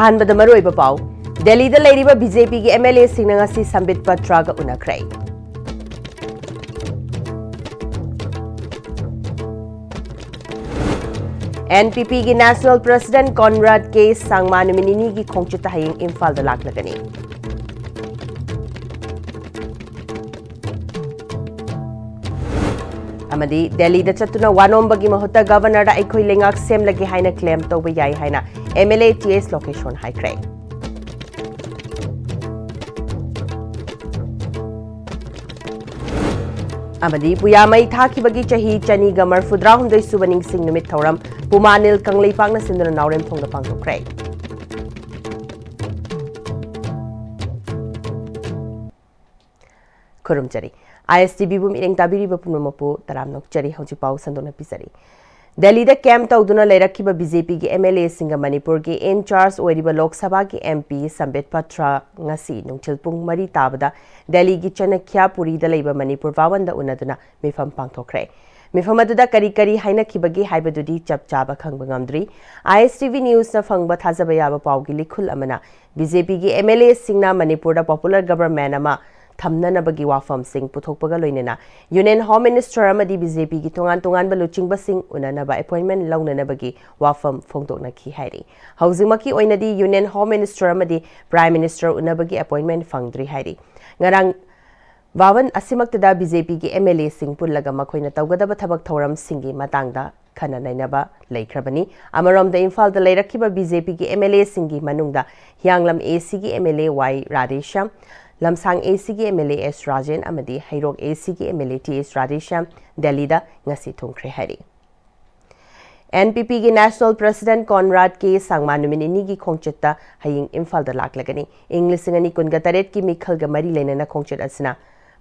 अहानबद मरुइब पाउ दिल्ली दा लेरिबा बीजेपी की एमएलए सिंह ngasi संबित पत्र गा उनखरै NPP की नेशनल प्रेसिडेंट कॉनराड के सांगमा नुमिनिनी की खोंगचित हयिंग इम्फाल दा लाक्लगनी अमदी दिल्ली दा चतुना वानोंबगी महुत्ता गवर्नर दा अखोई लेंगाक सेमलगे हाइना क्लेम तौबा याई हाइना MLA TS लोकेशन हाइख्रे अमदी पुयामई थाखिबगी चही चनीगा मरफुद्रा हुंदई सुबनिंग सिंह नुमित थौरम पुमानिल कंगलेपांगना सिंदुना नावरेम थोंगना पांगथोख्रे खुरुमचरी ISTB बु मिरेंग ताबिरिबा पुनमपु तराम नोकचरी हौजि पाउ संदोना पिसरी दिल्ली दा कैंप तौदुना लेरखिबा बीजेपी की MLA सिंह मणिपुर की इंचार्ज ओइरिबा लोकसभा की MP संबित पत्र ngasi नुंगचिल पुंग मरी ताबदा दिल्ली की चनख्यापुरी दा लेबा मणिपुर वावंदा उनदुना मिफम पांगथोख्रे मिफम अदुदा करी करी हाइनखिबगी हाइबदुदी चपचाबा खंगबा ngamdri ISTV न्यूज ना फंगबा थाजबा याबा पाउगी लिखुल अमना बीजेपी की MLA सिंह ना मणिपुर दा पॉपुलर गवर्नमेंट अमा थमननबगी वाफम सिंह पुथोकपगा लोइनेना यूनियन होम मिनिस्टर अमदी बीजेपी की तोंगान तोंगान बलुचिंगबा सिंह उननबा अपॉइंटमेंट लौननबगी वाफम फोंदोकनखी हाइरी हौजिमकी ओइनदी यूनियन होम मिनिस्टर अमदी प्राइम मिनिस्टर उनबगी अपॉइंटमेंट फंगद्री हाइरी ngarang वावन असिमक्तदा बीजेपी की MLA सिंह पुल्लगा मखोइना तौगदबा थबक थौरम सिंगी मतंगदा खना नैनबा लेख्रबनी अमरोम द इम्फाल द लेरखिबा बीजेपी की MLA सिंगी मनुंगदा हियांगलम AC की MLA Y राधेश्याम लमसांग AC की MLA S राजेन अमदी हैरोक AC की MLA TS राधेश्याम दिल्ली दा ngasi थोंख्रे हाइरी NPP की नेशनल प्रेसिडेंट कॉनराड के सांगमा नुमिनिनी की खोंगचित्ता हयिंग इम्फाल दा लाक्लगनी इंग्लिसिंगनी कुनगतरेट की मिखलगा मरी लेनेना खोंगचित असना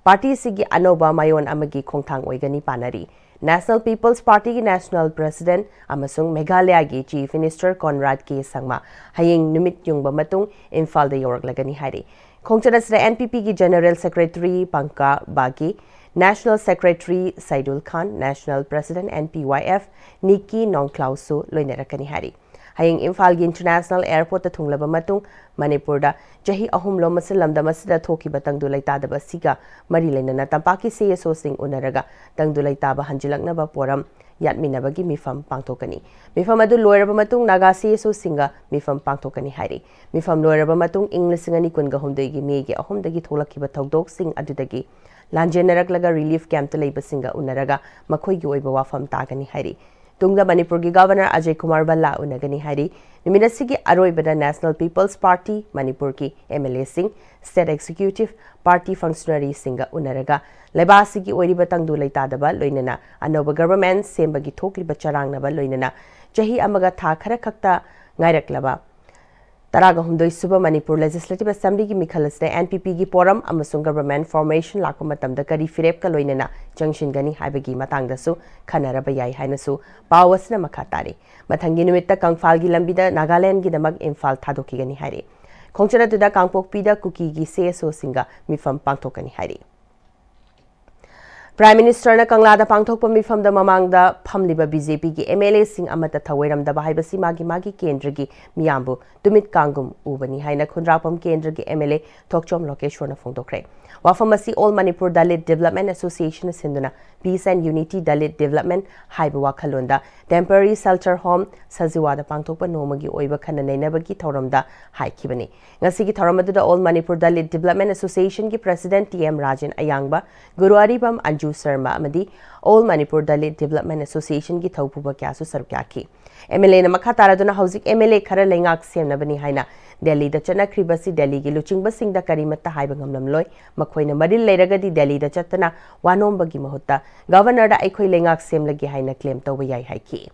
पार्टी सिगी अनोबा मायोन अमगी खोंगथांग ओइगनी पानरी नेशनल पीपल्स पार्टी की नेशनल प्रेसिडेंट अमसुंग मेघालय की चीफ मिनिस्टर कॉनराड के सांगमा हयिंग नुमित युंगबा मतुंग इम्फाल दा योरकलगनी हाइरी खोंगचित असना NPP की जनरल सेक्रेटरी पंका बागी national secretary Saidul Khan national president NPYF निकी नोंक्लाउसु लोइनरकनी हारी हयिंग इम्फाल की इंटरनेशनल एयरपोर्ट थुंगलबा मतुंग मणिपुर दा चही अहुम लोमस लमदमसिदा थोखिबा तंगदु लैतादबा सिगा मरी लेनना तंपाकी CSO सिंह उनरगा तंगदु लैताबा हंजिलकनबा पोरम यादमिनबगी मिफम पांगथोकनी मिफम अदु लोयरबा मतुंग नागा CSO सिंगा मिफम पांगथोकनी हाइरी मिफम लोयरबा मतुंग इंग्लिसिंगनी कुनगा हुमदगी मेगी अहुमदगी थोलखिबा थौदोक सिंह अदुदगी लांजेनरकलगा रिलीफ कैंप लेबसिंगा उनरगा मखोइगी ओइबा वाफम तागनी हाइरी तुंगदा मणिपुर की गवर्नर अजय कुमार बल्ला उनगनी हाइरी निमिनसी की अरोइबदा नेशनल पीपल्स पार्टी मणिपुर की MLA Singh state executive party functionary सिंगा उनरगा लेबासी की ओइरिबा तंगदु लैतादबा लोइनना अनोबा गवर्नमेंट सेमबगी थोकलिबा चरांगनबा लोइनना चही अमगा था खरा खक्ता ngairaklaba तरागा हुंदोई सुबह मणिपुर लेजिस्लेटिव असेंबली की मिखलसने NPP की पोरम अमसुंग गवर्नमेंट फॉर्मेशन लाको मतमदा करी फिरेप का लोइनना जंक्शनगनी हाइबगी मतंगदसु खनरबा याई हाइनसु पावसना मखा तारी मथंगी नुमित्ता कंगफाल की लंबीदा नागालैंड की दमक इम्फाल थादोकीगनी हाइरी खोंगचनतुदा कांगपोकपीदा कुकी की CSO सिंगा मिफम पांगथोकनी हाइरी प्राइम मिनिस्टर ने कंगलादा पांगथोकपा मिफम द ममांगदा फमलिबा बीजेपी की MLA सिंह अमता थवैरमदबा हाइबसी मागी मागी केंद्र की मियामबु तुमित कांगुम उबनी हाइना खुनरापम केंद्र की MLA थोकचोम लोकेश्वर फोंदोख्रे वाफम असी all Manipur Dalit development association सिंधुना peace and unity Dalit development हाइब वाखलोंदा टेम्पररी शेल्टर होम सजिवादा पांगथोकपा नोमगी ओइबा खन नैनबगी थौरमदा हाइखिबनी ngasi थौरमदुदा all Manipur Dalit development association की प्रेसिडेंट TM राजन अयांगबा गुरुवारीबम अंजू शर्मा अमदी all Manipur Dalit development association की थौपुबा क्यासु सरक्याखी MLA न मखा तारादुना हौजिक MLA खरा लेंगाक सेमनबनी हाइना दिल्ली दा चनख्रिबसी दिल्ली की लुचिंगबसिंगदा करीमत्ता हाइबा ngamlamloi मखोइना मरिल लेरगदी दिल्ली दा चतना वानोंबगी महुत्ता गवर्नर दा अखोइ लेंगाक सेमलगी हाइना क्लेम तौबा याई हाइकी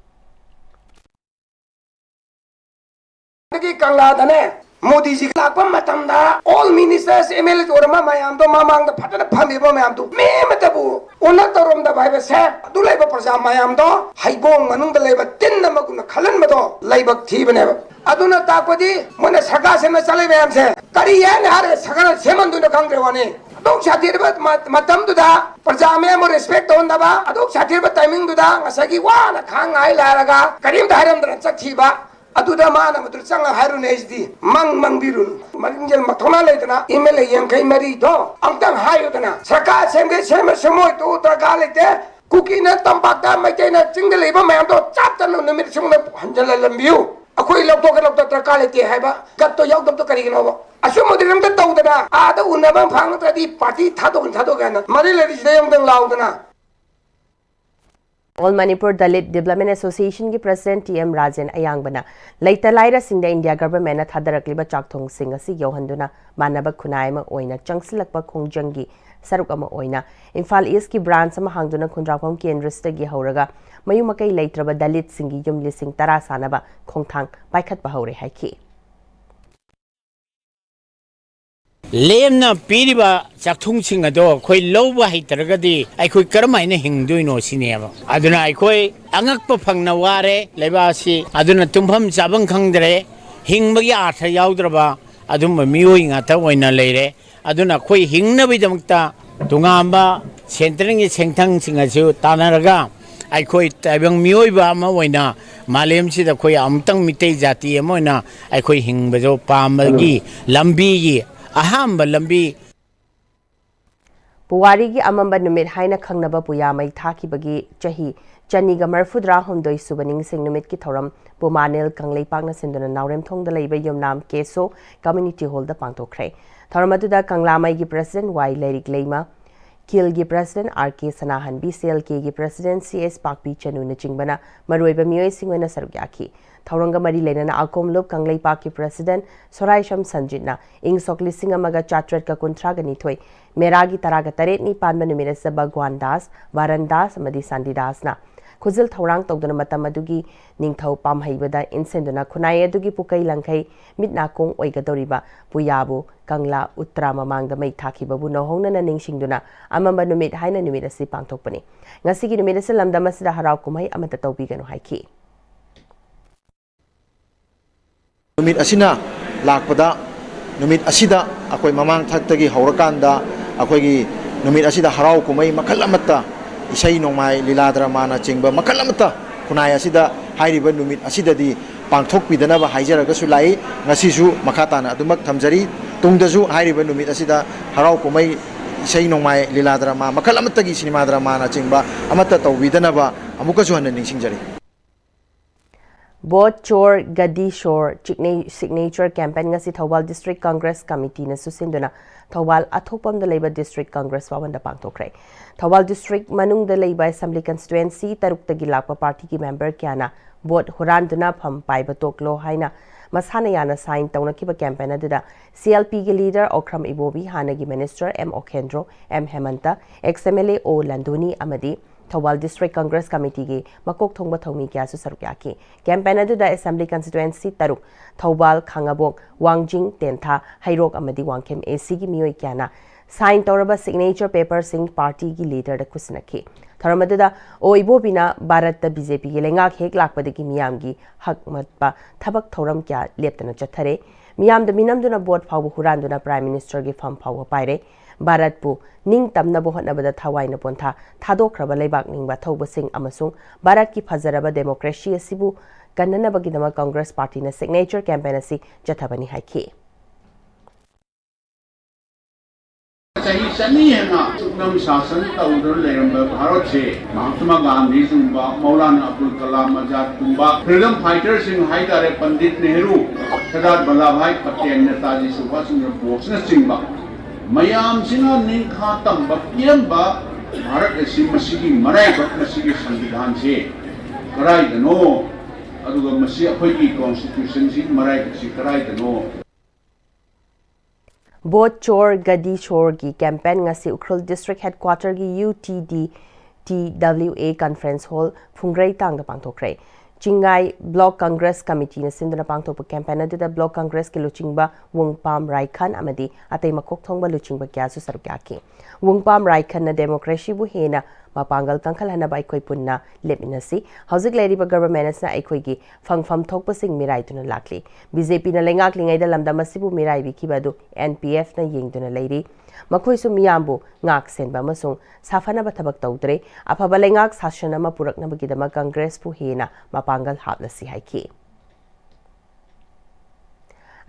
कंगलादने Modi ji लाप all ministers MLA ओरमा मयाम दो मामांग फटन फमिबो मयाम दो मे मतबु ओना तोरम दा भाइबे से अदु लेब प्रजा मयाम दो हाइबोंग मनुंग दा लेब तिन मगुन खलन मदो लेबक थीबने अदुना तापदी मने सगा से न चले मयाम से करी है हारे सगा सेमन दुन कांग्रे वाने अदुक साथिरबत मतम दुदा प्रजा में मो रिस्पेक्ट होंदबा अदुक साथिरबत टाइमिंग दुदा ngसगी वाना खांग आइ लारगा करीम धारम दन चखीबा अदुदा माना मदुर चंगा हारुन एसडी मंग बिरुन मरिंजल मथोना लेतना इमेल यंखै मरी दो अंतंग हायुदना सरकार सेमगे सेमोय तो दरकार लेते कुकी न तंपाक्ता मैते न चिंग लेबा मयाम तो चापतन नुमित सिंग हंजल लंबियो अखोई लौटो दरकार लेते हैबा गत तो याउदब तो करिगनो असुमुदिरम त तौदना आदा उन्नबा फांगतदी पार्टी थादो गाना मरि लेदि सेमदंग लाउदना All Manipur Dalit Development Association की President T.M. Rajan Ayangbana Laita Laira Singda India Government na thadarakliba chakthong sing asi yohanduna manaba khunai ma oina changsilakpa khongjanggi saruk ama oina Imphal East ki branch ama hangduna khundrapham kendra gi hauraga mayumakai leitraba Dalit singi yum lising tara sanaba khongthang paikhatpa haure haiki लेमना पीरिबा चाकथुंगसिंग अदो खोई लौबा हैतरगदी आइखोई करमाइना हिंगदुइनो सिनेबा अदुना आइखोई अंगकप फंगना वारे लेबासी अदुना तुम्फम चाबं खंगदरे हिंगबगी आर्थ याउद्रबा अदुम मियोइ ngata ओइना लेरे अदुना खोई हिंगनबिदमक्ता तुंगांबा सेंट्रलगी सेंथंगसिंग असु तानारगा आइखोई ताइबंग मियोइबा अमा ओइना मालेमसिदा खोई अमतंग मितै जाति अमा ओइना आइखोई हिंगबजो पामगी लंबीगी अहम लंबी पुवारी की अमंबा नुमित हाइना खंगनबा पुयामई थाखिबगी चही चनीगा मरफुद्रा हुमदोई सुबनिंग सिंग नुमित की थौरम पुमानेल कंगलेपाकना सिंदुना नावरेम थोंगदा लेबा युमनाम केसो कम्युनिटी हॉल दा पांगथोखरे थौरम अदुदा कंगलामई की प्रेसिडेंट वाई लेरिक लेमा किल की प्रेसिडेंट आर के सनाहन बी सी एल के की प्रेसिडेंट सी एस पाकपी चनुना चिंगबना मरुइबा मियोय सिंगोना सरुक याखी थौरंगा मरी लेना आकोमलोप कंगलेपाक की प्रेसिडेंट सोराइशम संजितना इंग सोकली सिंगमगा चाट्रेट का कुंथ्रागा निथोय मेरागी तरागा तरेत नि पानबा नुमिरस भगवान दास वारन दास अमदी सांदी दासना खुजिल थौरांग तौदना मतम अदुगी निंगथौ पामहैबदा इनसेंदुना खुनाय अदुगी पुकै लंखै मिटनाकोंग ओइगदौरिबा पुयाबु कंगला उत्तरा ममांगदा मै थाखिबबु नौहौनना निंगसिंगदुना अमंबा नुमित हाइना नुमिरसि पांगथोकपनि ngasi नुमिरसि लमदम असदा हराव कुमै अमता तौबिगनु हाइखि नुमित असिना लाकपदा नुमित असिदा अखोय ममांग थक्तगी हौरकांदा अखोयगी नुमित असिदा हराव कुमै मखल अमत्ता इसै नोंमाय लीला ड्रामाना चिंबा मखल अमत्ता खुनाय असिदा हाइरिबा नुमित असिददी पांगथोकपिदनबा हाइजरगसु लाई ngasisu मखाताना अदुमक थमजरी तुंगदसु हाइरिबा नुमित असिदा हराव कुमै इसै नोंमाय लीला ड्रामा मखल अमत्तगी सिनेमा ड्रामाना चिंबा अमत्ता तौबिदनबा अमुकसु हन निंगसिंगजरी Boat Chor Gadi Shore Signature Campaign ngasi Thobal District Congress Committee na susinduna Thobal athopam da leiba District Congress wawan da pangthokre Thobal District manung da leiba Assembly Constituency taruk tagi lakpa party ki member kyana boat huranduna pham paiba toklo haina masana yana sign tawna kiba campaign aduda CLP ki leader Okram Ibobi hanagi minister M Okhendro M Hemanta XMLA O Landuni amadi Thobal District Congress Committee ki makok thongba thongmi kya su saruk yaki campaign adu da Assembly Constituency taruk Thobal Khangabok Wangjing Tentha Hairok amadi Wangkem AC ki miyoi kyana sign tawraba signature paper sing party ki leader da kusinaki tharamadu da oibo bina Bharat da BJP ki lengak hek lakpade ki miyam gi hak matpa thabak thoram kya leptana chathare miyam da minamduna board phawbu huranduna prime minister gi fam phawba paire Bharatpu ning tamna bohotnabada thawaina pontha thadokraba leibak ningba thobasing amasung Bharat ki phazaraba democracy asibu kannanabagidama Congress Party na signature campaign asi jathabani haiki सही सनी है ना सुकनम शासन तौदर लेरंबा भारत से महात्मा गांधी सिंह मौलाना Abdul Kalam Azad कुंबा freedom fighter Singh हाइदारे Pandit Nehru Sardar Vallabh भाई पटेल नेताजी सुभाष चंद्र बोस ने सिंह मयाम सिंह निखा तंब पिरंबा भारत ऐसी मसीगी मराई बक मसीगी संविधान से कराइदनो अदुगा मसी अखोई कॉन्स्टिट्यूशन से मराई से कराइदनो Boat Chor Gadi Shore ki campaign ngasi Ukhrul District Headquarter ki UTD TWA Conference Hall Phungrai tang da pangthokre Chingai Block Congress Committee na sinduna pangthokpa campaign adu da Block Congress ki luchingba Wungpam Raikhan amadi atei makok thongba luchingba kya su sarkyaki Wungpam Raikhan na democracy bu hena mapangal tangkhal hana bai khoi punna lepinasi hauzik leriba government na aikoi gi phangpham thokpa sing mirai tuna lakli BJP na lengak lingai da lamda masibu mirai bi kibadu NPF na yengduna leiri makhoi su miyambu ngak senba masung safana ba thabak tawdre afaba lengak sasana ma purakna bagidama Congress pu hena mapangal haplasi haiki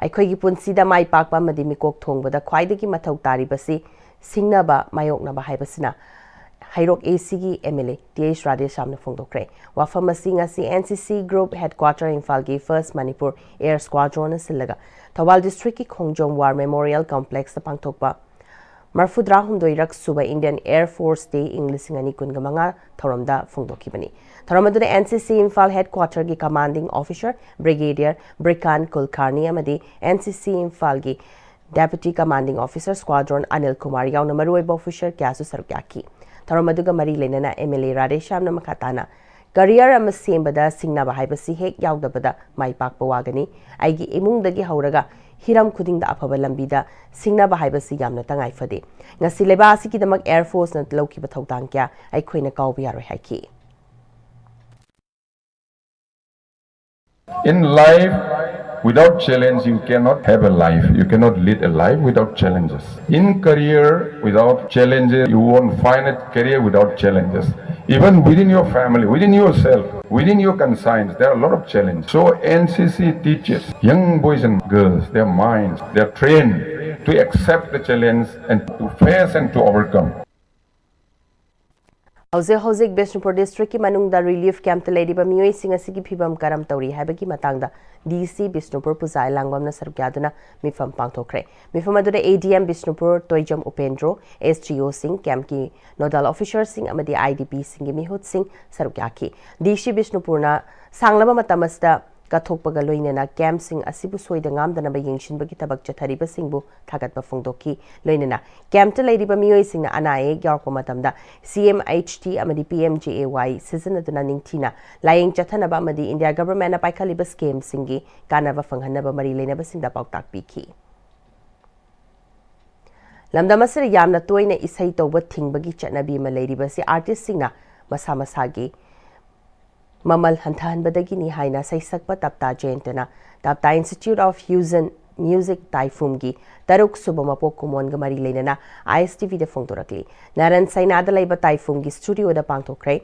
ꯑꯩꯈꯣꯏꯒꯤ ꯄꯨꯟꯁꯤꯗ ꯃꯥꯏ ꯄꯥꯛꯄ ꯑꯃꯗꯤ ꯃꯤꯀꯣꯛ ꯊꯣꯡꯕꯗ ꯈ꯭ꯋꯥꯏꯗꯒꯤ ꯃꯊꯧ ꯇꯥꯔꯤꯕꯁꯤ ꯁꯤꯡꯅꯕ ꯃꯥꯌꯣꯛꯅꯕ ꯍꯥꯏꯕꯁꯤꯅ ꯍꯩꯔꯣꯛ ACꯒꯤ MLA TH ꯔꯥꯙꯦꯁ꯭ꯌꯥꯝꯅ ꯐꯣꯡꯗꯣꯛꯈ꯭ꯔꯦ ꯋꯥꯐꯝ ꯑꯁꯤ ꯉꯁꯤ NCC ꯒ꯭ꯔꯨꯞ ꯍꯦꯗꯀ꯭ꯋꯥꯔꯇꯔ ꯏꯝꯐꯥꯜꯒꯤ ꯐꯔꯁꯠ ꯃꯅꯤꯄꯨꯔ ꯑꯦꯌꯔ ꯁ꯭ꯀ꯭ꯋꯥꯗ꯭ꯔꯣꯟꯅ ꯁꯤꯜꯂꯒ ꯊꯧꯕꯥꯜ ꯗꯤꯁꯇ꯭ꯔꯤꯛꯀꯤ ꯈꯣꯡꯖꯣꯝ ꯋꯥꯔ ꯃꯦꯃꯣꯔꯤꯌꯦꯜ ꯀꯝꯄ꯭ꯂꯦꯛꯁꯇ ꯄꯥꯡꯊꯣꯛꯄ 42ꯔꯛ ꯁꯨꯕ ꯏꯟꯗꯤꯌꯟ ꯑꯦꯌꯔ ꯐꯣꯔꯁ ꯗꯦ ꯏꯪ 2025 ꯊꯧꯔꯝꯗ ꯐꯣꯡꯗꯣꯛꯈꯤꯕꯅꯤ ꯊꯧꯔꯝ ꯑꯗꯨꯗ NCC ꯏꯝꯐꯥꯜ ꯍꯦꯗꯀ꯭ꯋꯥꯔꯇꯔꯒꯤ ꯀꯃꯥꯟꯗꯤꯡ ꯑꯣꯐꯤꯁꯔ ꯕ꯭रिꯒꯦꯗꯤꯌꯔ ꯕ꯭ꯔꯤꯀꯥꯟ ꯀꯨꯜꯀꯥꯔꯅꯤ ꯑꯃꯗꯤ NCC ꯏꯝꯐꯥꯜꯒꯤ ꯗꯦꯄꯨꯇꯤ ꯀꯃꯥꯟꯗꯤꯡ ꯑꯣꯐꯤꯁꯔ ꯁ꯭ꯀ꯭ꯋꯥꯗ꯭ꯔꯣꯟ ꯑꯅꯤꯜ ꯀꯨꯃꯥꯔ ꯌꯥꯎꯅ ꯃꯔꯨꯑꯣꯏꯕ ꯑꯣꯐꯤꯁꯔ ꯀꯌꯥꯁꯨ ꯁꯔꯨꯛ ꯌꯥꯈꯤ ꯊꯧꯔꯝ ꯑꯗꯨꯒ ꯃꯔꯤ ꯂꯩꯅꯅ MLA ꯔꯥꯙꯦꯁ꯭ꯌꯥꯝꯅ ꯃꯈꯥ ꯇꯥꯅ ꯀꯔꯤꯌꯔ ꯑꯃ ꯁꯦꯝꯕꯗ ꯁꯤꯡꯅꯕ ꯍꯥꯏꯕꯁꯤ ꯍꯦꯛ ꯌꯥꯎꯗꯕꯗ ꯃꯥꯏ ꯄꯥꯛꯄ ꯋꯥꯒꯅꯤ ꯑꯩꯒꯤ ꯏꯃꯨꯡꯗꯒꯤ ꯍꯧꯔꯒ hiram khudingda afaba lambida singnaba haibasi yamna tangai fade ngasi leba asikidamak air force na lawkiba thawdang kya aikhoina kawbi yaroi haiki. In life, without challenge, you cannot have a life. You cannot lead a life without challenges. In career, without challenges, you won't find a career without challenges. Even within your family, within yourself, within your conscience, there are a lot of challenges. So NCC teaches young boys and girls, their minds, they're trained to accept the challenge and to face and to overcome. Hauzik Bishnupur district ki manungda relief camp te lady ba miyoi singa sigi phibam karam tauri haibagi matangda DC Bishnupur puzai langwam na sarkyaduna mifam pangthokre mifam aduda ADM Bishnupur Toijam Upendro SGO Singh camp ki nodal officer Singh amadi IDP Singh mihut Singh sarukyaki DC Bishnupur na sanglaba matamasta kathokpaga loinena camp sing asibu soida ngamdana ba yengshinbagi tabak chathariba singbu thagatba phongdoki loinena camp te leiriba miyoi singna anae yarko matamda CMHT amadi PMJAY season aduna ningthina layeng chathanaba amadi India government na paikhaliba scheme singi kanaba phanghanaba mari leinaba singda pautak piki lamdamasir yamna toina isai toba thingbagi chatnabi ma leiriba si artist singna masa masagi Mamal Hanthanbadagini Haina Saisakpa Tapta Jentana, Tapta Institute of Fusion Music Taifumgi, Taruk Subamapo Kumon Gamari Lenana, ISTV de Fongtorakli, Naran Sainada Laiba Taifumgi Studio da Pangtokre,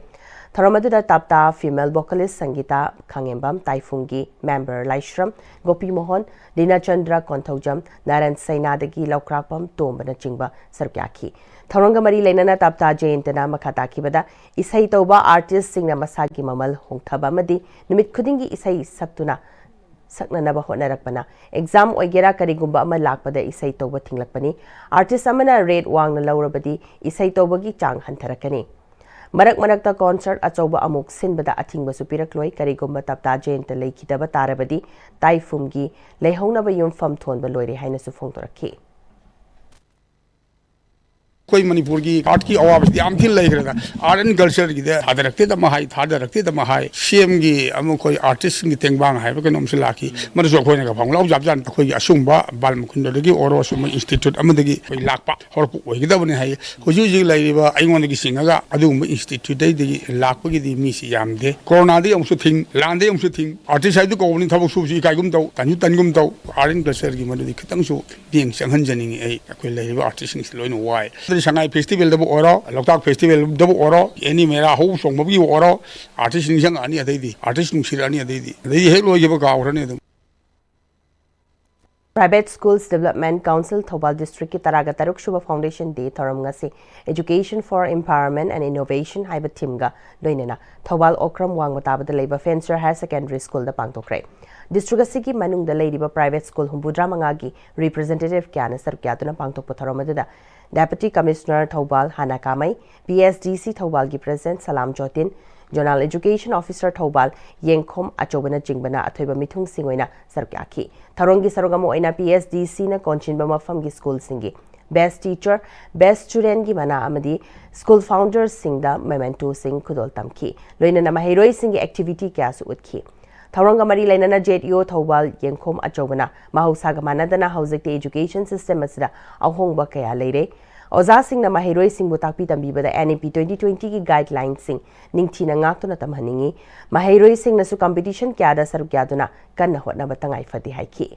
Taramadura Tapta female vocalist Sangita Kangembam Taifungi, member Laishram, Gopi Mohan, Dina Chandra Kontojam, Naran Sainadagi Laukrapam, Tombana Chingba, Sarkyaki. Tharongamari Lenana Tapta Jayantana Makataki Bada, Isai Toba artist Singna Masagi Mamal Hongtaba Madi, Numit Kudingi Isai Saktuna, Sakna Nabahot Narakpana, Exam Oigera Karigumba Amalakpada Isai Toba Tinglakpani, artist Amana Red Wang Laurabadi, Isai Tobagi Chang Hantarakani. Marak Marakta concert Achoba Amuk Sinbada Ating Basupirakloy, Karigumba Tapta Jayanta Lakitaba Tarabadi, Taifumgi, Lehonaba Yum Fam Ton Balori Hainasufongtoraki. कोई मणिपुर की art की आवाज याम थी लग रहा art and culture की दे आदर रखते दम हाई थादर रखते दम हाई सीएम की अमु कोई आर्टिस्ट की तेंगबांग है के नोम से लाकी मन जो कोई ने का फंगलाव जाब जान कोई असुंबा बालमुकुंड दगी ओरो असुम इंस्टीट्यूट अमदगी कोई लाकपा और ओइ दबने है हुजु जी लाइबा आइंगोन की सिंगगा अदुम इंस्टीट्यूट दगी लाकप की दी मिसी याम दे कोरोना दे अमसु थिंग लांदे अमसु थिंग आर्टिस्ट है को नि थबो सुसि काइगुम तौ तनगुम तौ आर्ट एंड कल्चर की मदुदी खतंग सु बिंग संहनजनिंग ए कोई लाइबा आर्टिस्ट नि लोइन वाई Shanghai Festival the Oro, Loktak Festival the Oro, any Mera Ho Song Mobi Oro, artist in Shang Ania Dedi, artist in Shirania Dedi. They hate what you have Private Schools Development Council Thobal District ki Taraga Taruk Shubha Foundation Day Thoram ngasi Education for Empowerment and Innovation haiba timga loinena Thobal Okram Wangotaba the Labor Fencer Higher Secondary School the Pangtokre. District asigi manung the Ladiba Private School Humbudra Mangagi Representative Kyana Sarkyatuna Pangtok Potaramadada Deputy Commissioner Thobal Hanakamai PSDC Thobal gi President Salam Jotin Journal Education Officer Thobal Yengkhom Achobana Jingbana Athoiba Mithung Singoina Sarkyaki Tharongi Sarogamo Oina PSDC na Konchinba Mafam gi School Singi Best Teacher Best Student gi Mana Amadi School Founder Singda Memento Sing Kudol Tamki Loina na Mahiroi Singi Activity Kyasu Utki Tharonga Mari Lainana JETO Thobal Yengkhom Achobana Mahausaga Manadana Hauzik Education System Asida Ahongba Kaya Leire Oza Singh na Mahiroi Singh Takpi Tambiba the NEP 2020 ki guidelines Singh Ningthina Ngakuna Tamhaningi Mahiroi Singh nasu competition kyada Sarukyaduna Kanna Hotna Batangai Fadi Haiki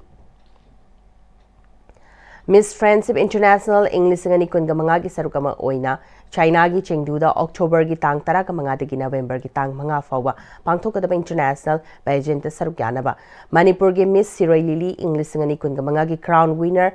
miss friendship international इंग 2025 की सरुक अमा ओइना China की चेंगदूदा October की तांग 15 की नवंबर की तांग 5 फाउबा पांगथोकदबा international pageant सरुक यानबा मणिपुर की मिस सिरोई लिली इंग 2025 की क्राउन विनर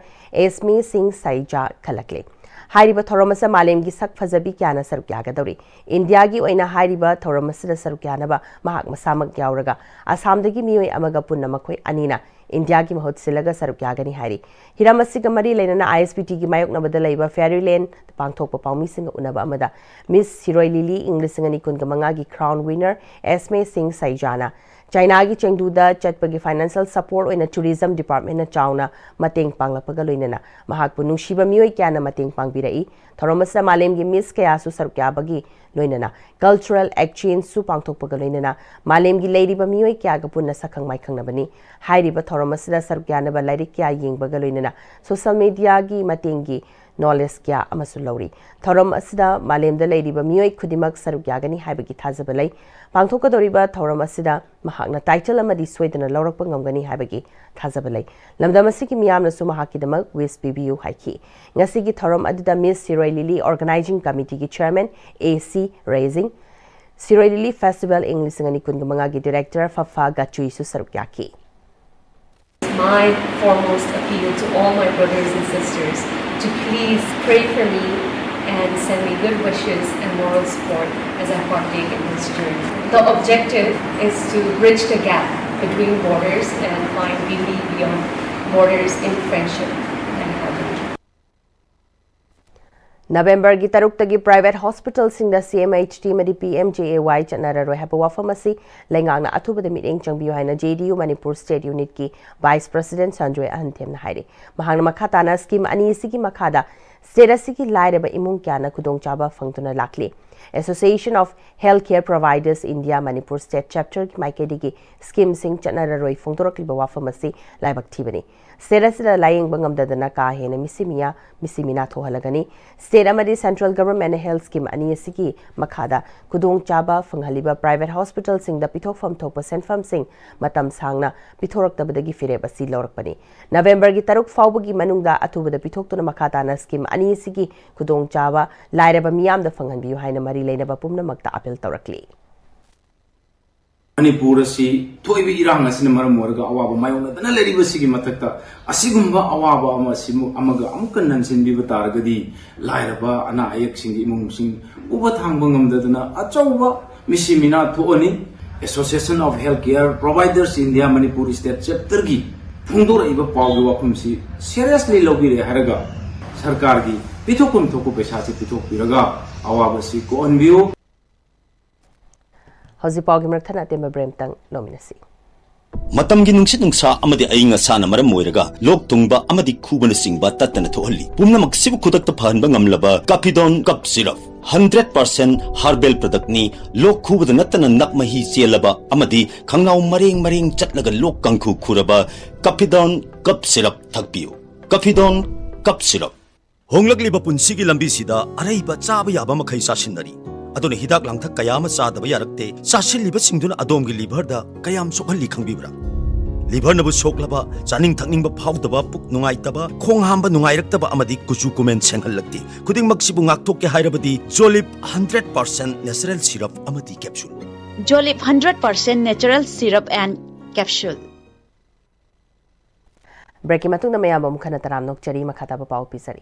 एस्मी सिंह साइजा खलकले हाइरिबा थौरमसा मालेम की सक फजबी क्याना सरुक यागदौरी इंडिया की ओइना हाइरिबा थौरमसा सरुक यानबा महाक मसामक यावरगा आसामदगी मियोय अमगा पुन्ना मखोय अनीना इंडिया की महूत सिलगा सरुक यागनी हाइरी हिरामसिग मरी लेना ISPT की मायोकनबदा लैबा फेरीलैंड पांगथोकपा पाउमीसिंग उनबा अमदा मिस सिरोई लिली इंग 2025 की क्राउन विनर एस्मे सिंह साइजाना चाइना की चेंगदूदा चटपगी फाइनेंशियल सपोर्ट ओइना टूरिज्म डिपार्टमेंट चाउना मतेंग पांगलपगा लोइनना महाकपु नुशिबा मियोय क्याना मतेंग पांगबिरई थौरमसा मालेम की मिस कयासु सरुक याबगी लोइनना कल्चरल एक्सचेंज सु पांगथोकपगा लोइनना मालेम की लेरिबा मियोय क्यागा पुन्ना सखंग माइखंगनबनी हाइरिबा थौरमसा सरुक यानबा लाइरिक क्या येंगबगा लोइनना सोशल मीडिया की मतेंगी नॉलेज क्या अमसु लौरी थौरम असिदा मालेमदा लेरिबा मियोय खुदिमक सरुक यागनी हाइबगी थाजबा लै पांगथोकदोरिबा थौरम असिदा महाकना टाइटल अमदी सोइदना लौरकपा ngamgani हाइबगी थाजबा लै लमदम असिगी मियामनसु महाकिदमक विस पिबियु हाइखी ngasiगी थौरम अदिदा miss Siroi Lily organising committee की चेयरमैन AC रेजिंग सिरोई लिली फेस्टिवल इंग 2025 की डायरेक्टर फफा गचुई सु सरुक याकी My foremost appeal to all my brothers and sisters to please pray for me and send me good wishes and moral support as I partake in this journey. The objective is to bridge the gap between borders and find beauty beyond borders in friendship and harmony. November की तरुक तगी private hospital Singh CMHT मदी PMJAY चनररोय हैप वाफमसी लेंगांगना अथुबद meeting चंगबियो हाइना JDU मणिपुर स्टेट यूनिट की वाइस प्रेसिडेंट संजय अहंथेम हाइरे महांगना मखाताना स्कीम अनीसी की मखादा स्टेटस की लाइरब इमुंग क्याना खुदोंगचाबा फंगतुना लाखली association of health care providers India Manipur state chapter की माइकेडी की स्कीम सिंह चनररोय फंगतोरकलिबा वाफमसी लाइबक थीबनी स्टेट लाइंग बंगमदना का हेन मिसिमिना थोहलगनी स्टेट अमदी सेंट्रल गवर्नमेंट हेल्थ स्कीम अनी मखादा खुदोंग चाबा फंगहलिबा प्राइवेट हॉस्पिटल सिंह पिथोफम थोप सेंफम सिंह मतम सांगना पिथोरक्तबदगी फिरेब असि लौरकपनी नवंबर की तरुक फाउबगी मनुंगदा अथुबद पिथोक्तुना मखाताना स्कीम अनी खुदोंग चाबा लाइरब मियामदा फंगहनबियु हाइना मरी लेनबा पुमनमक्ता अपील तौरकली मणिपुर असी थोइबी इरांग असिन मरम मोरगा अवाबा मायोंगदना लेरिबसिगी मथक्ता असिगुंबा अवाबा अमसिमु अमगा अमुक ननसिनबिबा तारगदी लाइरबा अना अयकसिंग इमुंगसिंग उबा थांबा ngamdadana achauba मिसिमिना थोअनि association of health care providers India Manipur state chapter की फुंदोरइबा पावगी वाफमसी सीरियसली लौबिरे हरगा सरकार की पिथोकुम थोकु पैसासी पिथोकबिरगा अवाबसी कोअनबियो हौजिपावगी मरथना तेम ब्रेमतंग नोमिनसी मतमगी नुंगसित नुंगसा अमदि अइंग असाना मरम मोइरगा लोक तुंगबा अमदि खुबन सिंगबा तत्तन थोहल्ली पुमनमक सिबु खुदक्ता फहनबा ngamlaba Capidon Cup Syrup 100% herbal product ni lok khubada natana nakmahi chelaba amadi khangnaw mareng chatlaga lok kangkhu khuraba Capidon Cup Syrup thakpiu Capidon Cup Syrup honglakliba punsigi lambi sida araiba chaba yaba makhai sasinari adone hidak langthak kayama chadaba yarakte sasilliba singduna adomgi liver da kayam sokhalli khangbibra liver nabu soklaba chaning thakningba phawdaba puk nungaitaba khong hamba nungairaktaba amadi kuchu kumen senghallakti khuding maksibu ngakthok ke hairabadi Jolip 100% natural syrup amadi capsule Jolip 100% natural syrup and capsule breaking मतुंग नमयाम मुखना तराम नोकचरी मखाता पाव पिसरी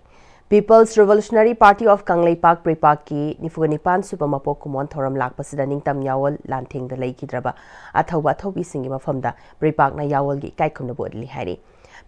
people's revolutionary party of Kangleipak PREPAK की निफुगनिपान सुबह मपो कुमोन थोरम लाकपसिदा निंगतम यावल लांथेंग लेकिद्रबा अथौबा थौबी सिंगी मफमदा प्रिपाकना यावल की काइखुमना बोदली हाइरी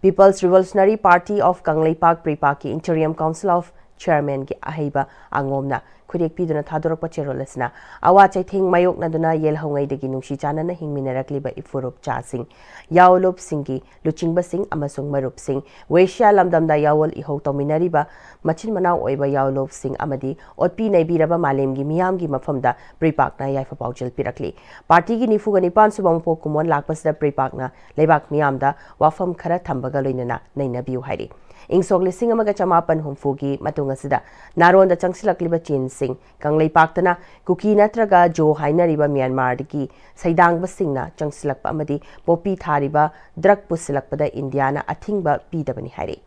people's revolutionary party of Kangleipak PREPAK की इंटरियम काउंसिल ऑफ चेयरमैन की अहैबा आंगोमना खुरेक पीदुना थादोरकपा चेरोलसना अवा चैथेंग मायोकनादुना येलहौंगैदगी नुंसी चानना हिंगमिनरकलिबा इफुरुप चासिंग यावलोप सिंगी लुचिंगबा सिंग अमसुंग मरुप सिंग वेश्या लमदमदा यावल इहौ तौमिनरिबा मचिन मनाव ओइबा यावलोप सिंग अमदी ओटपी नैबीरबा मालेमगी मियामगी मफमदा प्रिपाकना याइफा पाउचल पिरकली पार्टी की निफुगा निपान सुबम पोकुमोन लाकपसदा प्रिपाकना लेबाक मियामदा वाफम खरा थंबगा लोइनना नैनबियु हाइरी इंसोक लिसिंग अमगा चमापन हुंफुगी मतुंगसिदा नारोंदा चंगसिलकलिबा चीन सिंह कंगलेपाक्तना कुकी नत्रगा जो हाइनरिबा म्यांमार की सैदांगबा सिंगना चंगसिलकपा अमदी पोपी थारिबा ड्रग पुसिलकपदा इंडियाना अथिंगबा पीदबनी हाइरे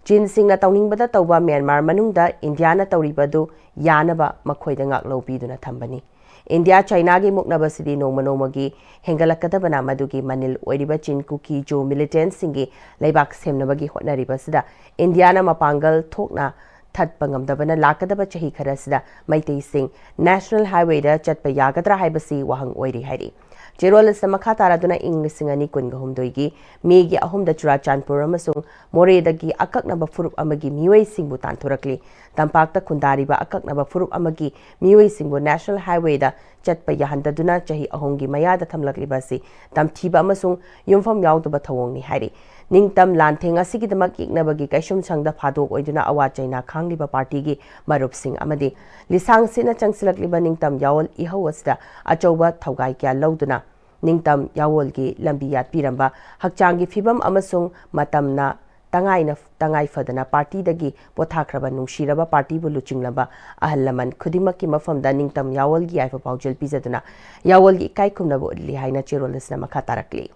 Chin singna tauningbada tauba Myanmar manungda India na tauribadu yanaba makhoida ngak lobiduna thambani. India China gi muknaba sidi nongma nongmagi hengalakadabana madugi manil oiriba Chin kuki jo militant singi leibak semnabagi hotnariba sida India na mapangal thokna thatpa ngamdabana lakadaba chahi kharasida maitai sing National Highway da chatpa yagadra haibasi wahang oiri hairi. Jerol samakha taraduna English singani kunga humdoigi megi ahumda Churachandpur amasung Moredagi akaknaba furup amagi miwei singbu tanthurakli tampakta khundariba akaknaba furup amagi miwei singbu National Highway da chatpa yahandaduna chahi ahongi mayada thamlaklibasi tamthiba amasung yumfam yaudaba thawongni hairi. Ningtam Lanteng asigidamak iknabagi kaishum sangda phadok oiduna awa China khangliba party gi marup sing amadi lisang sina changsilakliba ningtam yawol ihawasda achauba thaugai kya lauduna ningtam yawol gi lambi yatpiramba hakchangi fibam amasung matamna tangai fadana party dagi pothakraba nungshiraba party bu luchinglaba ahallaman khudimakki mafamda ningtam yawol gi aifa paujel pizaduna yawol gi kai khumnabu li haina cherolisna makha tarakli.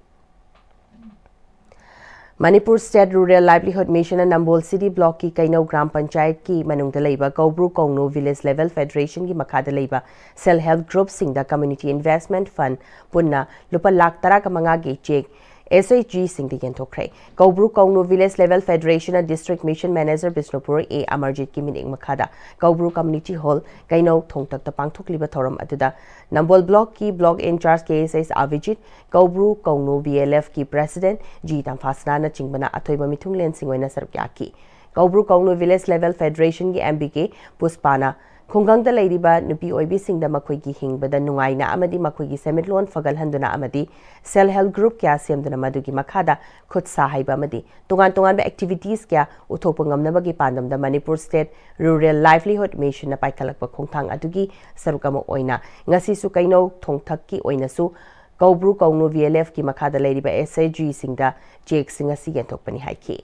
Manipur State Rural Livelihood Mission and Nambol City Block ki Kainau Gram Panchayat ki manungda leiba Kaubru Kongno Village Level Federation ki makhada leiba Self Help Group singda Community Investment Fund punna lupa lakh tara ka manga gi check SHG singdi yentokre Kaubru Kongno Village Level Federation and District Mission Manager Bisnupur A Amarjit ki mining makhada Kaubru Community Hall Kainau thongtak ta pangthokliba thoram aduda Nambol Block ki Block in charge KSS Avijit Kaubru Kongno VLF ki President G Tamfasna na chingbana athoiba mithunglen singwena sarkyaki Kaubru Kongno Village Level Federation ki MBK Puspana Khungangda leiriba nupi oibi singda makhoigi hingbada nungaina amadi makhoigi semitlon fagalhanduna amadi Self Help Group kya semduna madugi makhada khutsa haiba amadi tungan ba activities kya uthopa ngamnabagi pandamda Manipur State Rural Livelihood Mission na paikalakpa khongthang adugi sarukama oina ngasi su kaino thongthakki oina su Kaubru Kongno VLF ki makhada leiriba SAG singda check singa si yentokpani haiki.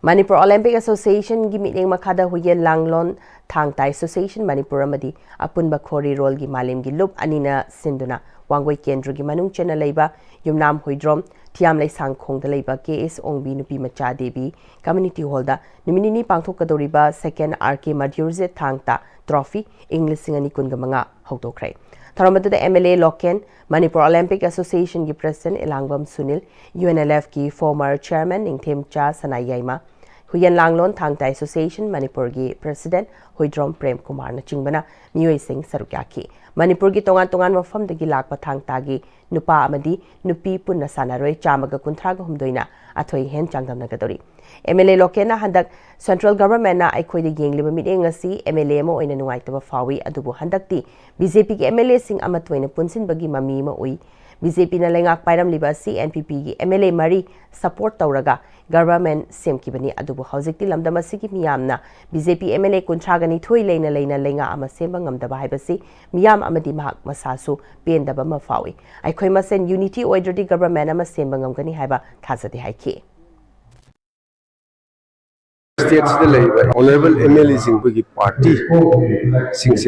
Manipur Olympic Association gi meeting makhada huye langlon thangtai Association Manipur amadi apunba khori role gi malim gi lup anina sinduna wangoi kendra gi manung chena leiba yumnam huidrom thiam lei sangkhong da leiba KS ongbi nupi macha debi community hall da nimini pangthok kadoriba second RK Madhurje thangta trophy English singani kunga manga hawtokrai Tharamadu the MLA Loken Manipur Olympic Association ki President Elangbam Sunil UNLF ki former Chairman Ningthem Cha Sanayaima Huyan Langlon Thangtai Association Manipur ki President Huidrom Prem Kumar na chingbana Miyoi Singh Sarukyaki Manipur ki tongan mafam dagi lakpa thangtagi nupa amadi nupi punna sanaroi chamaga kunthraga humdoina athoi hen changdam nagadori MLA Lokena handak Central Government na aikoi de yengliba meeting asi MLA mo oina nungaitaba fawi adubu handakti BJP ki MLA sing amatwaina punsin bagi mami ma oi BJP na lengak pairam liba si NPP ki MLA mari support tauraga government semkibani adubu haujikti lamdama sigi miyamna BJP MLA kunthagani thoi leina lenga ama semba ngamdaba haibasi miyam amadi mahak masasu pendaba ma fawi aikoi masen unity oidradi government ama semba ngamgani haiba thazadi haiki States the labor honorable MLAs in the party singse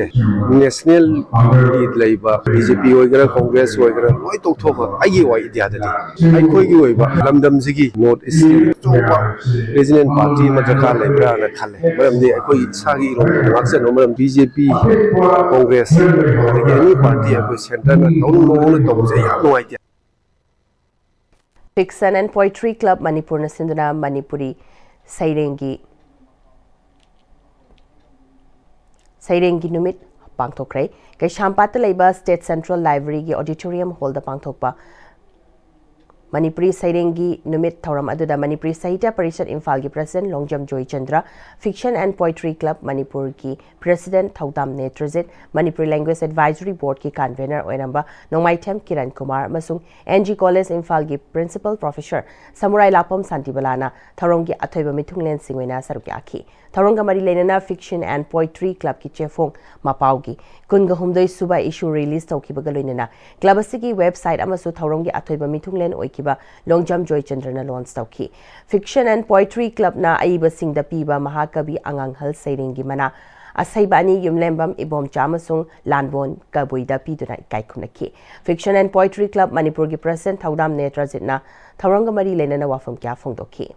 national lead labor BJP oigara Congress oigara loi tokthok agi oi idea dadi ai khoi gi oiba lamdam sigi north east chopa president party mathaka labra na khale maram de khoi sagi ro action maram BJP Congress any party a center na no tong je ya no idea Fiction and Poetry Club Manipur na sinduna Manipuri Sairengi numit pangthokrai kai shampata leiba State Central Library gi auditorium hall da pangthokpa Manipuri Sairengi numit thoram aduda Manipuri Sahitya Parishad Imphal gi President Longjam Joy Chandra Fiction and Poetry Club Manipur ki President Thaudam Netrajit Manipuri Language Advisory Board ki convener oinamba Nongmaithem Kiran Kumar masung NG College Imphal gi Principal Professor Samurai Lapam Santibalana Tharong gi athoiba mithunglen singwena sarukaki Tharong mari lenana Fiction and Poetry Club ki chefong mapau gi kunga humdoi suba issue release tawkiba loinana club asigi website amasu Tharong gi athoiba mithunglen oikiba Longjam Joy Chandra na launch tawki Fiction and Poetry Club na aiba singda piba Mahakabi Anganghal Sairengi mana asaiba ani yumlembam ibomcha amasung lanbon kabuida piduna ikai khunaki fiction and poetry club manipur gi president thaudam netrajitna thauranga mari lenana wafam kya phongdokhi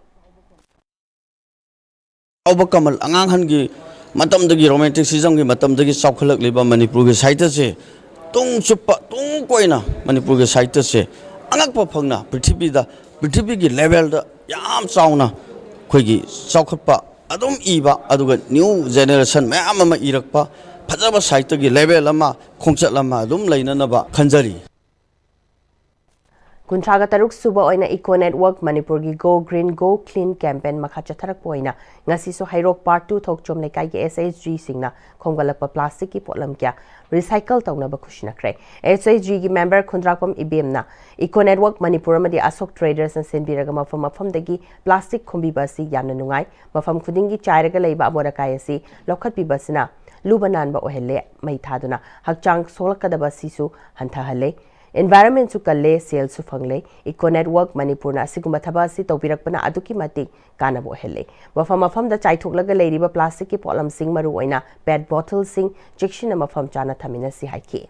Auba Kamal Anganhan gi matam dagi romanticism gi matam dagi saukhalak liba Manipur gi site se tung chupa tung koina Manipur gi site se angak pa phangna prithvi gi level da yam chauna khoi gi saukhatpa adum iba aduga new generation mayam ama irakpa phajaba site gi level ama khongchat lama adum lainana ba khanjari Kuntraga taruk suba oina Eco Network Manipur gi Go Green Go Clean campaign makha chatharak poina ngasi so Hairok Part 2 thokchom lekai gi SHG singna khonggalapa plastic ki potlam kya recycle tawna ba khushinakre SHG gi member Khundrakpam Ibemna Eco Network Manipur amadi Asok Traders and Senbiraga mafam dagi plastic khombi basi yamna nungai mafam khudingi chairaga leiba aborakai asi lokhat bi basina lubanan ba ohelle mai thaduna hakchang solakadaba sisu hanthahalle Environment su kalle sale su fangle Eco Network Manipur na asiguma thaba si tawbirakpana aduki matik kanabo helle mafam da chaithoglaga leiriba plastic ki polam sing maru oina pet bottle sing jection mafam chana thamina si haiki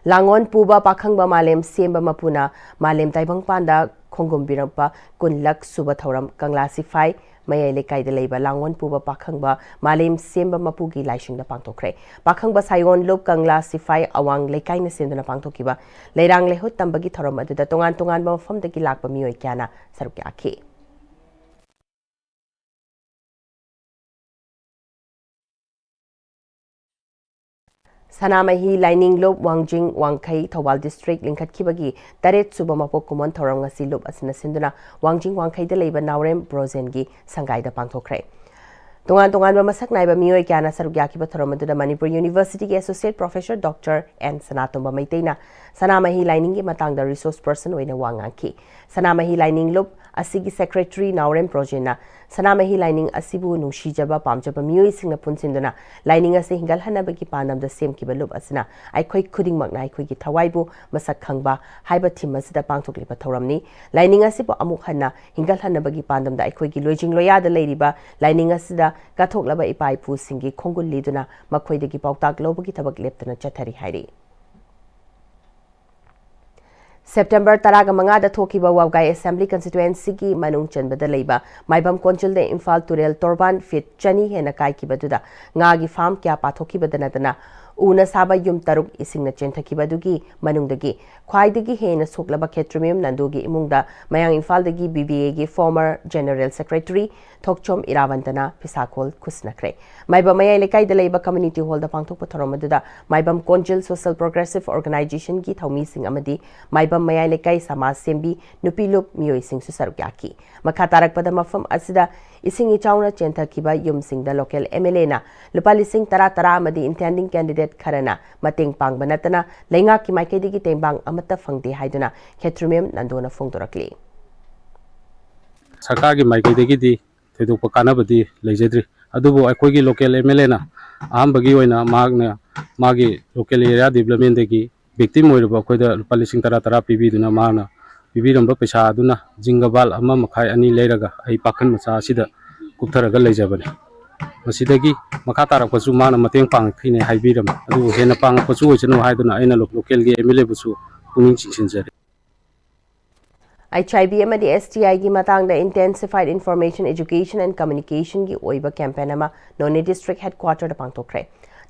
Langon puba pakhangba malem semba mapuna malem taibang panda khongum birapa kunlak suba thoram kanglasify Maya lekai de leiba langon puba pakhangba malem semba mapugi laishing da pangtokre pakhangba sayon lop kanglasify awang lekai na senduna pangtokiba leirang lehut tambagi thoram aduda tongan ba mafam dagi lakba mioi kyana saruk akhi Sanamahi Lining Lob Wangjing Wangkai Thawal District Lingkhat Kibagi Taret Suba Mapok Kumon Thorong ngasi lob asina sinduna Wangjing Wangkai de leiba Naurem Brozen gi sangai da pangthokre Tongan ba masak naiba mioi kyana saruk yakiba thorom aduda Manipur University gi Associate Professor Dr. N Sanatomba Maiteina Sanamahi Lining gi matang da resource person oina wangangki Sanamahi Lining Lob asigi secretary Naurem Projena Sanamahi Lining asibu nungshijaba pamjaba mioi singna punsinduna lining ase hingal hanabagi panam da sem ki balub asina aikhoi khuding makna aikhoi gi thawaibu masak khangba haiba thim asida pangthokliba thoramni lining asibu amuk hanna hingal hanabagi pandam da aikhoi gi loijing loya da leiriba lining asida kathoklaba ipai pu singi khongul liduna makhoi dagi pautak lobagi thabak leptana chathari hairi September taraga mangada thokiba Wawgai Assembly Constituency ki manung chanbada leiba maibam konchil de Imphal Turel Torban Fit Chani hena kai ki baduda ngagi farm kya pathoki badana dana una saba yum taruk isingna chenthaki badugi manung dagi khwaidagi hena soklaba khetrumim nandugi imungda mayang Imphal dagi BBA gi former General Secretary Thokchom Irawantana Pisakol Kusnakre maiba mayai lekai de leiba community hall da pangthok pathoromaduda maibam konchil Social Progressive Organization ki thaumi sing amadi maibam mayai lekai samaj sembi nupilup mioi sing su sarukyaki makha tarakpada mafam asida ising ichauna chenthaki yum sing da local MLA na lupali sing tara amadi intending candidate kharana mating pangba natana lenga ki maikedi gi tembang amata phangde haiduna khetrumem nandona phongdorakli sarkar gi maikedi gi di theduk kanabadi leijadri adubu aikogi local MLA na ahambagi oina magna magi local area development degi victim oirba koida lupali sing tara pibi duna mana bibiramba pesa aduna jingabal ama makhai ani leiraga ai pakhan macha sida kutharaga leijabani masidagi makha tarak pasu mana mateng pang khine haibiram adu hena pang pasu oisanu haiduna aina local gi MLA busu puning chinsinjari HIV amadi STI gi matang da intensified information education and communication gi oiba campaign ama None district headquarter da pangtokre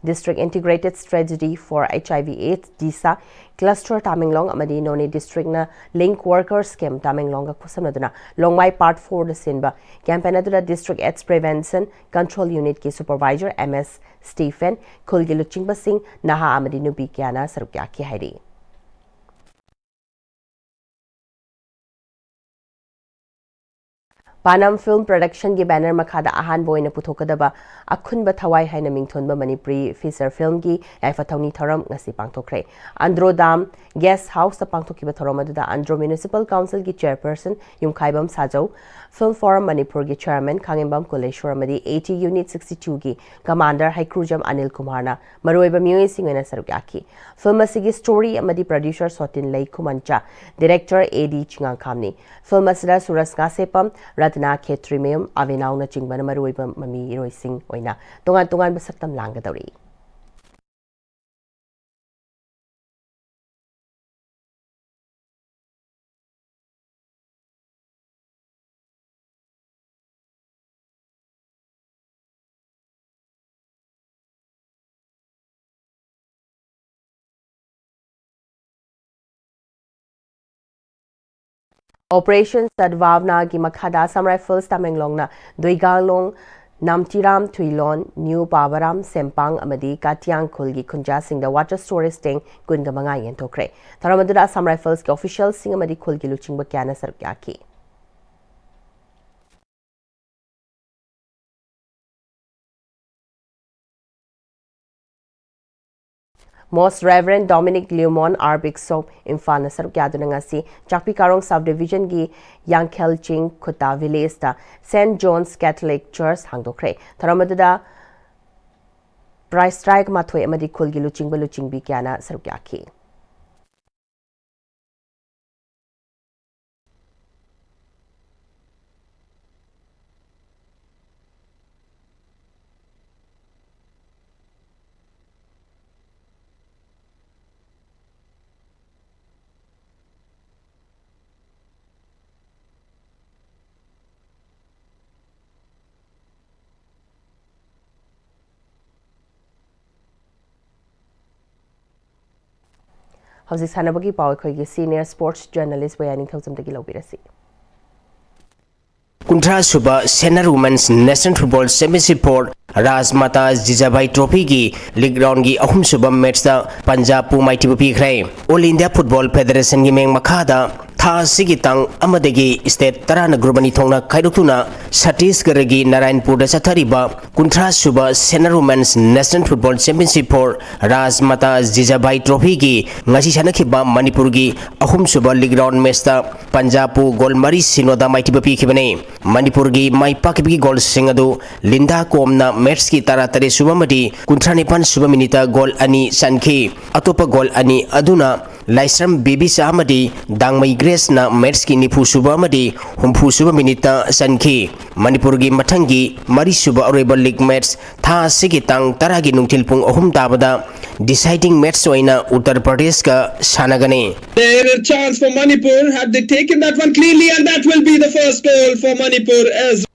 District Integrated Strategy for HIV/AIDS DISA Cluster Tamenglong amadi None District na Link Workers Scheme Tamenglong ga kusamnaduna Longmai Part 4 da sinba campaign aduna District AIDS Prevention Control Unit ki Supervisor MS Stephen Khulgilu Chingba Singh Naha amadi Nubi Kyana Sarukya ki hairi Panam Film Production gi banner makhada ahan boina puthokadaba akhunba thawai haina mingthonba Manipuri feature film gi yaifathoni thoram ngasi pangthokre Andro Dam Guest House ta pangthokiba thoram aduda Andro Municipal Council gi chairperson Yumkhaibam Sajau Film Forum Manipur gi chairman Khangembam Kuleshwar amadi 80 Unit 62 gi commander Haikrujam Anil Kumarna maroiba mioi singena sarukyaki film asigi story amadi producer Sotin Lei Kumancha director AD Chingang Khamni film asida Suras Ngasepam Aradhana Khetrimayum Avinauna Chingbana Maruiba Mami Iroi Singh Oina Tongan Tongan Basaktam Langadori. Operation Sadvavna ki Makhada Assam Rifles Tamenglongna Doigalong Namtiram Thuilon New Babaram Sempang Amadi Katiang Khulgi Khunja Singh the water storage tank Gungamanga Yentokre. Taramadura Assam Rifles ki official Singh Amadi Khulgi Luchingba Kyana Sarkyaki. Most Reverend Dominic Leumon Arbik Soap Infana Sarkyadunangasi Chakpi Karong Subdivision gi Yangkhel Ching Kuta Village ta St. John's Catholic Church Hangdokre. Taramadada Price Strike Mathoi Amadi Khulgi Luchingbi Kyana Sarkyaki. Hausi Sanabagi Pao Khoi senior sports journalist Bayani Thousam Dagi Lobirasi. Kuntra Suba Senior Women's National Football Championship Rajmata Jijabai Trophy ki League Round ki ahum suba match da Punjab pu maiti bu pikrai. All India Football Federation ki meng makhada tha sigi tang amadagi state tarana grubani thongna khaidokuna Chhattisgarh gi Narayanpur da chathariba Kuntra Suba Senior Women's National Football Championship Rajmata Jijabai Trophy ki ngasi sanakhiba Manipur gi ahum suba League Round match da Punjab pu goal mari sinoda maiti bu pikhibane. Manipur gi mai pakibgi goal singadu Linda Komna match ki taratare suba madi kuntranipan suba minita goal ani sanki atopa goal ani aduna Laisram Bibi Samadi Dangmai Grace na match ki nipu suba madi humpu suba minita sanki Manipur gi mathangi mari suba areba league match tha sigi tang taragi nungtil pung ahum tabada deciding match oina Uttar Pradesh ka sanagane. There is a chance for Manipur. Have they taken that one cleanly? And that will be the first goal for Manipur as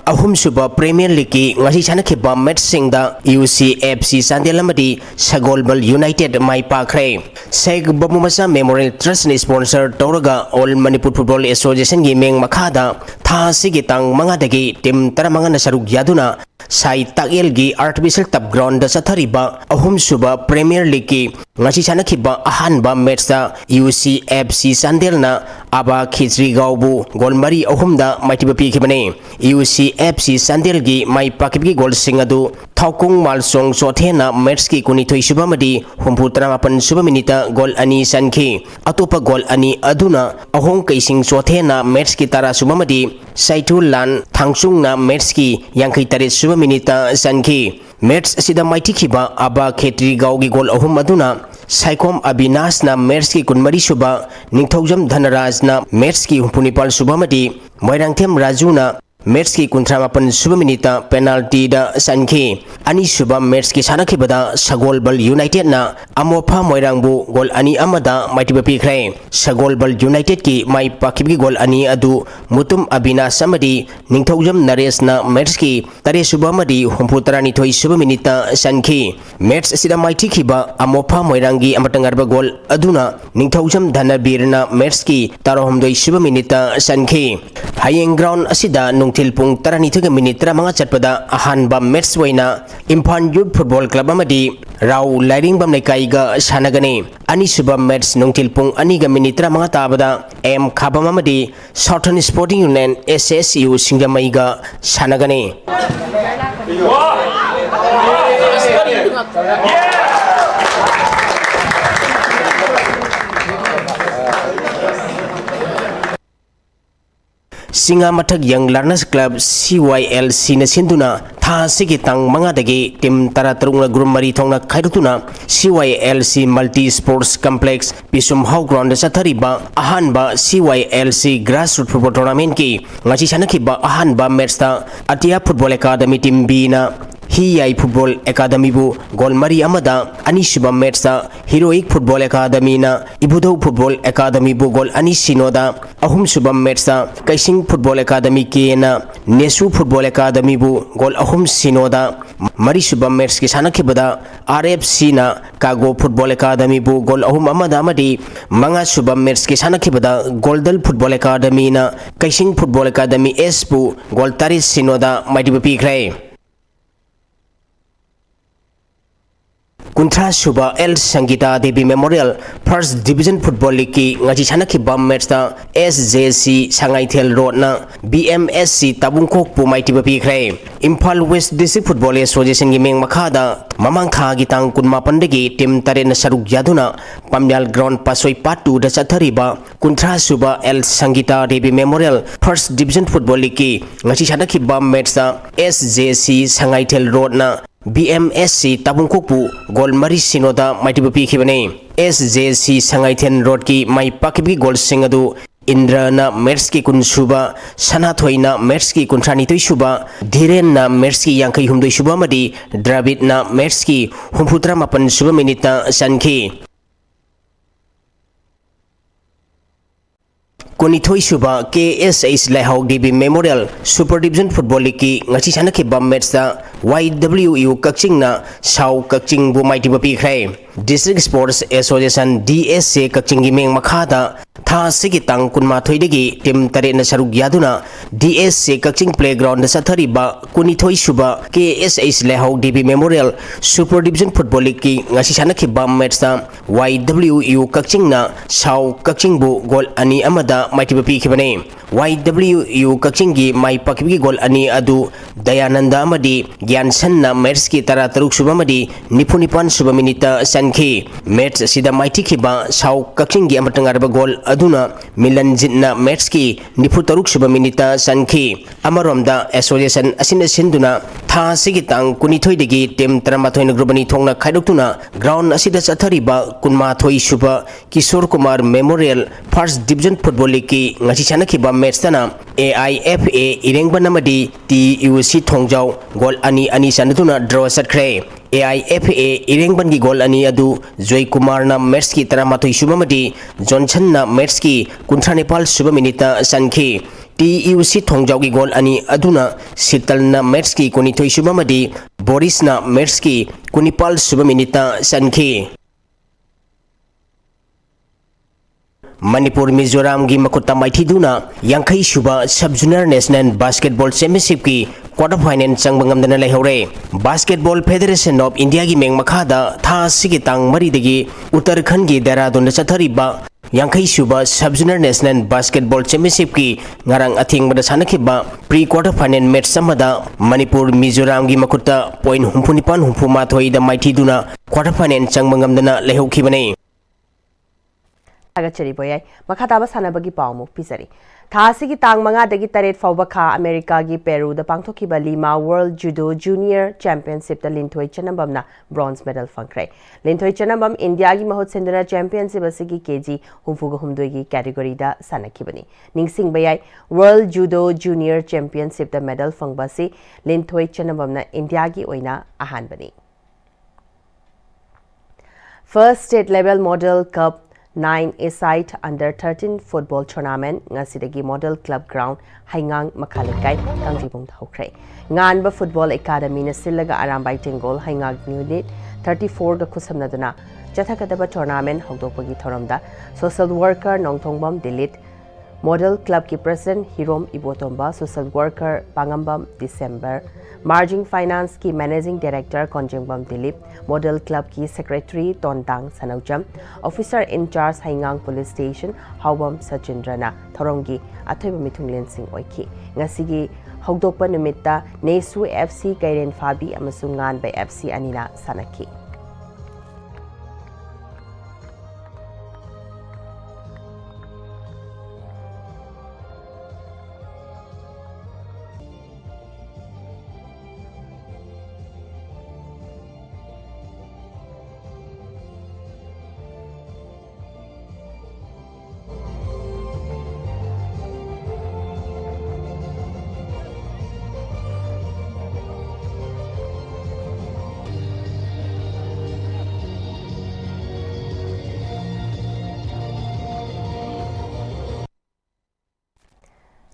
ahum suba Premier League ki ngasi sanakhiba match singda UCFC Sandelamadi Sagolbal United mai pakre Seg Babumasa Memorial Trust ni sponsor Toraga All Manipur Football Association gi meng makhada tha sigi tang manga dagi team taramanga na saruk yaduna Sai Takel gi Artificial Top Ground da sathariba ahum suba Premier League ki ngasi sanakhiba ahanba match da UCFC Sandelna aba Khijri Gaubu gol mari ahum da maitiba pikhibane UCFC Sandel gi mai pakibgi gol singadu Thokung Malsong Sothena match ki kunithoi suba madi humputra mapan suba minita gol ani sanki atopa gol ani aduna ahong kaising Sothena match ki tara suba madi Saitul Lan Thangsung na match ki yangkai tare suba minita sanki match asida maiti khiba aba Khetri Gaugi gol ahum aduna Saikom Abinash na match ki kunmari suba Ningthaujam Dhanaraj na match ki humpunipal suba madi Moirangthem Raju na match ki kuntramapan suba minita penalty da sanki ani suba match ki sanakibada Sagolbal United na Amopha Moirangbu gol ani amada maitiba pikrai Sagolbal United ki mai pakibgi gol ani adu Mutum Abina Samadi Ningthaujam Naresh na match ki tare suba madi humputarani thoi suba minita sanki match sida maiti khiba Amopha Moirangi amatangarba gol aduna Ningthaujam Dhanabir na match ki tarohomdoi suba minita sanki hayeng ground asida nungtil pung taranithuga minute ramanga chatpada ahanba match waina Imphal Youth Football Club amadi Rau Lairingbam Lekaiga sanagani ani suba match nungtil pung aniga minute ramanga tabada M Khabam amadi Southern Sporting Union SSU Singamaiga sanagani. Singa Mathak Young Learners Club CYLC na sinduna tha sigi tang manga dagi tim tara tarung group mari thongna khaidutuna CYLC Multi Sports Complex Pisum Hall Ground sa thariba ahanba CYLC Grassroots Football Tournament ki ngachi sanakhiba ahanba match ta Atia Football Academy team B na Hiyai Football Academy bu gol mari amada anisuba match ta Heroic Football Academy na Ibudau Football Academy bu gol anisinoda ahum suba match ta Kaising Football Academy ke na Nesu Football Academy bu gol ahum sinoda mari suba match ki sanakhibada RFC na Kago Football Academy bu gol ahum amada amadi manga suba match ki sanakhibada Goldal Football Academy na Kaising Football Academy S bu gol taris sinoda maidiba pikrai Kuntra Suba L Sangita Devi Memorial First Division Football League ki ngaji sanaki bam match ta SJC Sangaithel Road na BMSC Tabungkok pu maiti ba pikrai Imphal West District Football Association gi meng makhada mamang kha gi tang kunma pandagi team tare na saruk yaduna Pamyal Ground Pasoi Patu da sathariba Kuntra Suba L Sangita Devi Memorial First Division Football League ki ngaji sanaki bam match ta SJC Sangaithel Road na BMSC Tabungkokpu gol mari sinoda maitiba pikibane SJC Sangaithen Road ki mai pakibi gol singadu Indra na match ki kunsuba Sanathoi na match ki kunthani toi suba Dhiren na match ki yankai humdoi suba madi Dravid na match ki humputra mapan suba minita sankhi Kunithoi suba KSH Laihau DB Memorial Super Division Football League ki ngachi sanakhi bam match ta YWU Kakching na Sau Kakching bu maiti ba pikrai District Sports Association DSC Kakching gi meng makhada tha sigi tang kunma thoidagi team tare na saruk yaduna DSC Kakching Playground sa thariba Kunithoi suba KSH Laihau DB Memorial Super Division Football League ki ngachi sanakhi bam match ta YWU Kakching na Sau Kakching bu gol ani amada maitiba pikibane YWU Kakching gi mai pakibigi gol ani adu Dayananda amadi Gyansan na match ki tara taruk suba madi Nipunipan suba minita sankhi match sida maiti khiba Sau Kakching gi amatangarba gol aduna Milanjit na match ki nipu taruk suba minita sankhi amaromda association asina sinduna tha sigi tang kunithoi degi team taramathoi na grubani thongna khaidoktuna ground asida chathariba kunmathoi suba Kishore Kumar Memorial First Division Football League ki ngachi chanakhiba match tana AIFA Irengban amadi TUC Thongjau gol ani sanatuna draw satkre AIFA Irengban gi gol ani adu Joy Kumar na match ki taramathoi suba madi Johnson na match ki Kunthanepal suba minita sankhi TUC Thongjau gi gol ani aduna Sital na match ki Kunithoi suba madi Boris na match ki Kunipal suba minita sankhi Manipur Mizoram gi makuta maithiduna Yankai Suba Sub Junior National Basketball Championship ki quarter final changbangam lehaure Basketball Federation of India gi meng makhada tha sigi tang mari degi Uttarakhand gi Dehradun chathariba Yankai Suba Sub Junior National Basketball Championship ki ngarang athing bada sanakhiba pre quarter final match samada Manipur Mizoram gi makuta point humpunipan humpumathoi da maithiduna quarter final changbangam lehaukibane Agachari boyai makhataba sanabagi pawmu pisari thasi gi tang manga dagi taret fawba kha America gi Peru da pangthoki ba Lima World Judo Junior Championship da Linthoi Chanambam na bronze medal fangkrai Linthoi Chanambam India gi mahut sendana championship asigi kg humfuga humdoi gi category da sanakibani ningsing bayai World Judo Junior Championship da medal fangba si Linthoi Chanambam na India gi oina ahan bani First State Level Model Cup 9A-side Under 13 Football Tournament ngasidagi Model Club Ground Haingang Makhalikai Kangjibong Thokre Nganba Football Academy na silaga Arambay Tengol Haingang Unit 34 ga khusamnaduna chathakadaba tournament hogdokpagi thoramda Social Worker Nongthongbam Dilit Model Club ki President Hirom Ibotomba Social Worker Pangambam December Marging Finance की Managing Director Konjengbam Dilip, Model Club की Secretary Tontang Sanaujam, Officer in Charge Haingang Police Station Haubam Sachindrana Thorongi Athoiba Mithunglen Singh Oiki. Ngasigi Hogdokpa Numitta Nesu FC Kairen Fabi amasung Ngan by FC Anina Sanaki.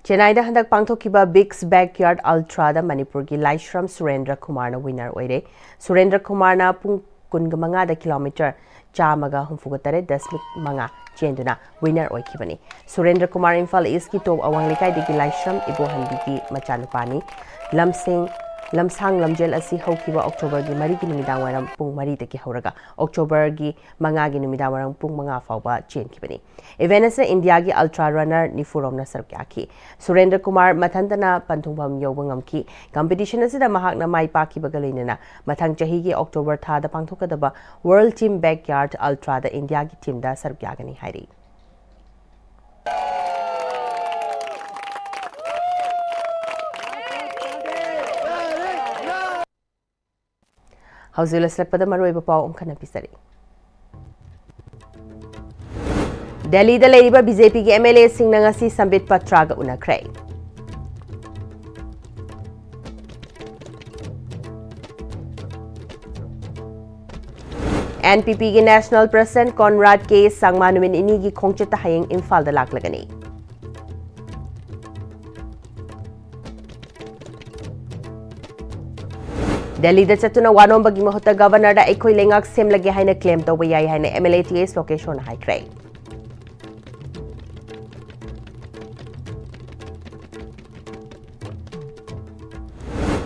Chennai da handak pangthokiba Big's Backyard Ultra da Manipur gi Laishram Surendra Kumar na winner oire. Surendra Kumar na pung kungamanga da kilometer chamaga humfugatare dasmik manga chenduna winner oikibani. Surendra Kumar Imphal East ki top awang likai digi Laishram Ibohanbi ki machanupani lamsang lamjel asi haukiba October gi mari gi numidang waram pung mari de ki hauraga October gi manga gi numidang waram pung manga fauba chen kibani. Event na India gi ultra runner nifurom na sarkyaki. Surendra Kumar mathantana panthungbam yobangam ki competition asida mahak na mai paki bagalinana mathang chahi gi October tha da pangthokadaba World Team Backyard Ultra da India gi team da sarkyagani hairi. Hausil Sleppada Maroiba Pau Umkana Pisari. Delhi da Ladiba BJP ki MLA Singnangasi Sambit Patraga Unakray. NPP ki National President Conrad K. Sangmanumin Inigi Kongchita Haying Imphal da Laklagani. Delhi da chatuna wanom bagi mahota governor da ekoi lengak sem lage haina claim to bayai haina MLATS location haikrai.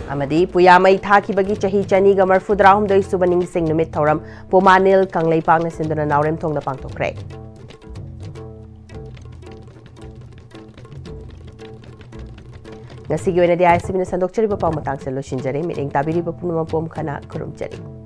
Amadi puyamai thaki bagi chahi chani ga marfudrahum doi subaning sing numit thoram pomanil kanglei pang na sinduna naurem thong da pangthokrai. Ngasigi oina di ICB na sandok chari ba pang matang sa losinjari miting tabiri ba punuma pom kana kurumjari.